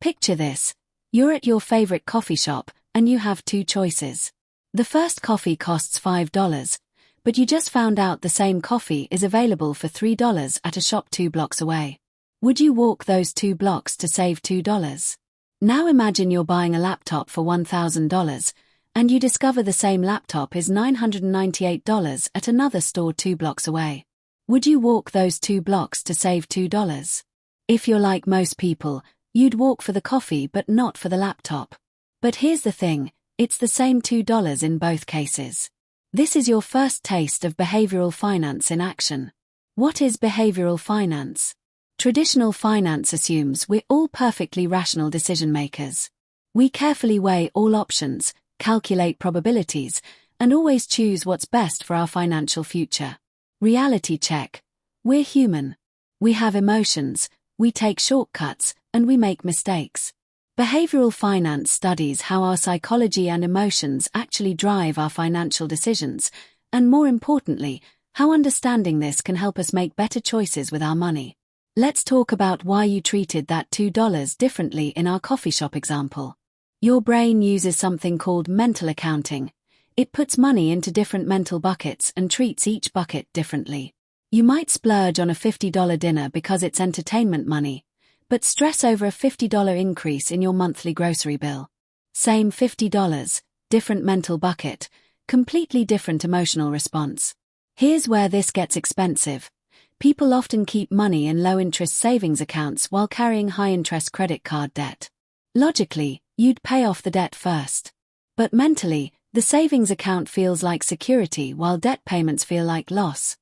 Picture this. You're at your favorite coffee shop, and you have two choices. The first coffee costs $5, but you just found out the same coffee is available for $3 at a shop 2 blocks away. Would you walk those 2 blocks to save $2? Now imagine you're buying a laptop for $1,000, and you discover the same laptop is $998 at another store 2 blocks away. Would you walk those 2 blocks to save $2? If you're like most people, you'd walk for the coffee but not for the laptop. But here's the thing, it's the same $2 in both cases. This is your first taste of behavioral finance in action. What is behavioral finance? Traditional finance assumes we're all perfectly rational decision makers. We carefully weigh all options, calculate probabilities, and always choose what's best for our financial future. Reality check. We're human. We have emotions, we take shortcuts, and we make mistakes. Behavioral finance studies how our psychology and emotions actually drive our financial decisions, and more importantly, how understanding this can help us make better choices with our money. Let's talk about why you treated that $2 differently in our coffee shop example. Your brain uses something called mental accounting. It puts money into different mental buckets and treats each bucket differently. You might splurge on a $50 dinner because it's entertainment money, but stress over a $50 increase in your monthly grocery bill. Same $50, different mental bucket, completely different emotional response. Here's where this gets expensive. People often keep money in low-interest savings accounts while carrying high-interest credit card debt. Logically, you'd pay off the debt first. But mentally, the savings account feels like security while debt payments feel like loss.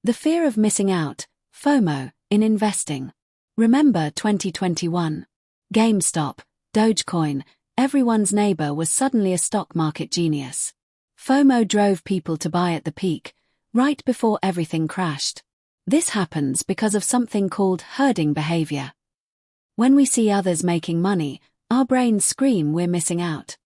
The fear of missing out, FOMO, in investing. Remember 2021? GameStop, Dogecoin, everyone's neighbor was suddenly a stock market genius. FOMO drove people to buy at the peak, right before everything crashed. This happens because of something called herding behavior. When we see others making money, our brains scream we're missing out.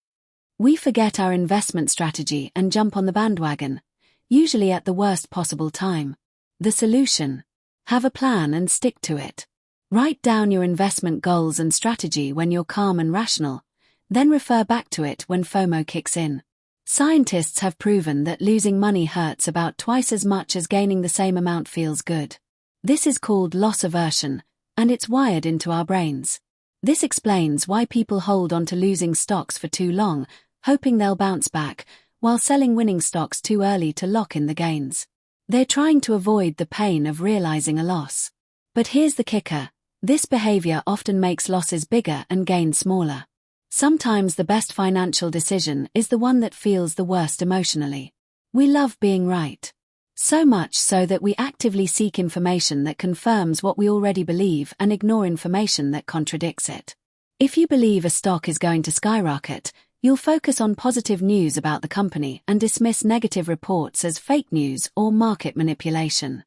We forget our investment strategy and jump on the bandwagon, usually at the worst possible time. The solution: have a plan and stick to it. Write down your investment goals and strategy when you're calm and rational, then refer back to it when FOMO kicks in. Scientists have proven that losing money hurts about twice as much as gaining the same amount feels good. This is called loss aversion, and it's wired into our brains. This explains why people hold on to losing stocks for too long, hoping they'll bounce back, while selling winning stocks too early to lock in the gains. They're trying to avoid the pain of realizing a loss. But here's the kicker. This behavior often makes losses bigger and gains smaller. Sometimes the best financial decision is the one that feels the worst emotionally. We love being right. So much so that we actively seek information that confirms what we already believe and ignore information that contradicts it. If you believe a stock is going to skyrocket, you'll focus on positive news about the company and dismiss negative reports as fake news or market manipulation.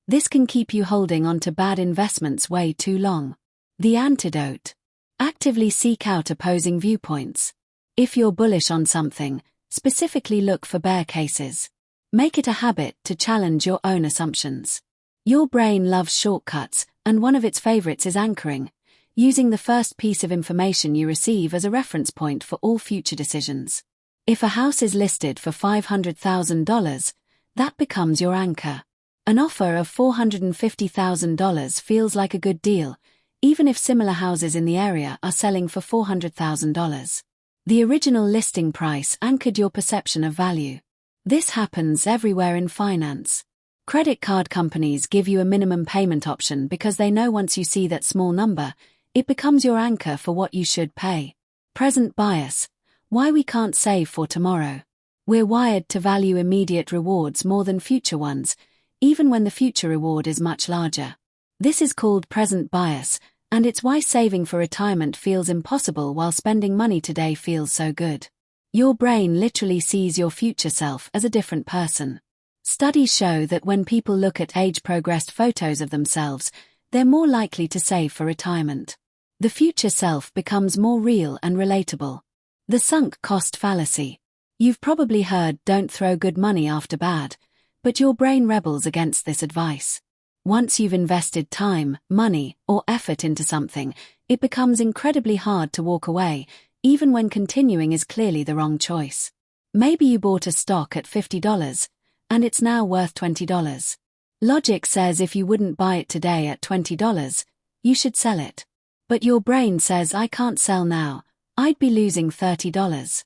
This can keep you holding on to bad investments way too long. The antidote: actively seek out opposing viewpoints. If you're bullish on something, specifically look for bear cases. Make it a habit to challenge your own assumptions. Your brain loves shortcuts, and one of its favorites is anchoring, using the first piece of information you receive as a reference point for all future decisions. If a house is listed for $500,000, that becomes your anchor. An offer of $450,000 feels like a good deal, even if similar houses in the area are selling for $400,000. The original listing price anchored your perception of value. This happens everywhere in finance. Credit card companies give you a minimum payment option because they know once you see that small number, it becomes your anchor for what you should pay. Present bias: why we can't save for tomorrow. We're wired to value immediate rewards more than future ones, even when the future reward is much larger. This is called present bias, and it's why saving for retirement feels impossible while spending money today feels so good. Your brain literally sees your future self as a different person. Studies show that when people look at age-progressed photos of themselves, they're more likely to save for retirement. The future self becomes more real and relatable. The sunk cost fallacy. You've probably heard "don't throw good money after bad," but your brain rebels against this advice. Once you've invested time, money, or effort into something, it becomes incredibly hard to walk away, even when continuing is clearly the wrong choice. Maybe you bought a stock at $50, and it's now worth $20. Logic says if you wouldn't buy it today at $20, you should sell it. But your brain says I can't sell now, I'd be losing $30.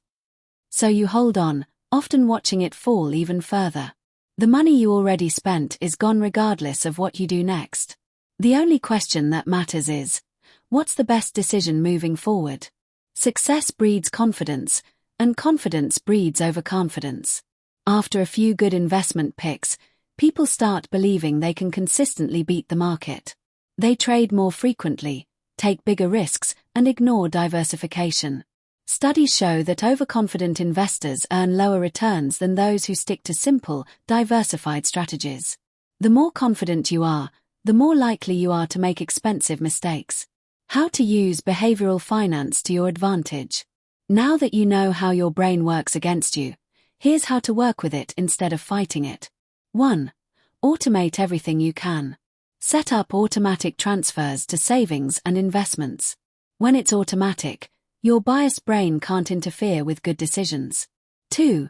So you hold on, often watching it fall even further. The money you already spent is gone regardless of what you do next. The only question that matters is, what's the best decision moving forward? Success breeds confidence, and confidence breeds overconfidence. After a few good investment picks, people start believing they can consistently beat the market. They trade more frequently, take bigger risks, and ignore diversification. Studies show that overconfident investors earn lower returns than those who stick to simple, diversified strategies. The more confident you are, the more likely you are to make expensive mistakes. How to use behavioral finance to your advantage. Now that you know how your brain works against you, here's how to work with it instead of fighting it. 1. Automate everything you can. Set up automatic transfers to savings and investments. When it's automatic, your biased brain can't interfere with good decisions. 2.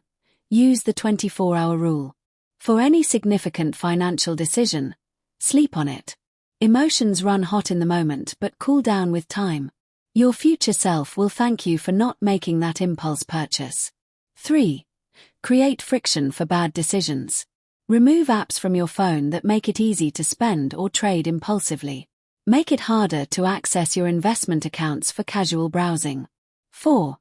Use the 24-hour rule. For any significant financial decision, sleep on it. Emotions run hot in the moment but cool down with time. Your future self will thank you for not making that impulse purchase. 3. Create friction for bad decisions. Remove apps from your phone that make it easy to spend or trade impulsively. Make it harder to access your investment accounts for casual browsing. 4.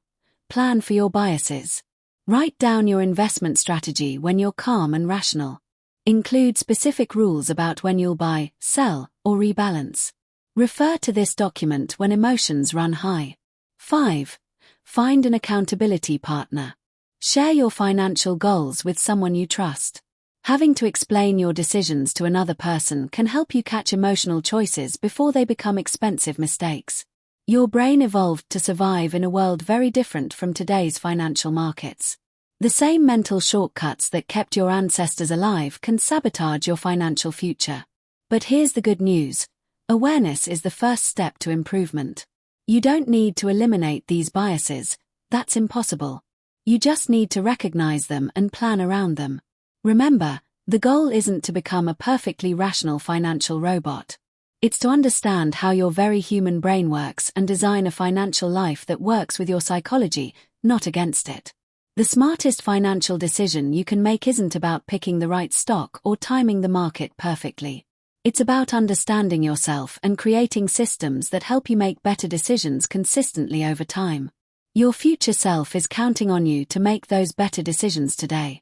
Plan for your biases. Write down your investment strategy when you're calm and rational. Include specific rules about when you'll buy, sell, or rebalance. Refer to this document when emotions run high. 5. Find an accountability partner. Share your financial goals with someone you trust. Having to explain your decisions to another person can help you catch emotional choices before they become expensive mistakes. Your brain evolved to survive in a world very different from today's financial markets. The same mental shortcuts that kept your ancestors alive can sabotage your financial future. But here's the good news. Awareness is the first step to improvement. You don't need to eliminate these biases. That's impossible. You just need to recognize them and plan around them. Remember, the goal isn't to become a perfectly rational financial robot. It's to understand how your very human brain works and design a financial life that works with your psychology, not against it. The smartest financial decision you can make isn't about picking the right stock or timing the market perfectly. It's about understanding yourself and creating systems that help you make better decisions consistently over time. Your future self is counting on you to make those better decisions today.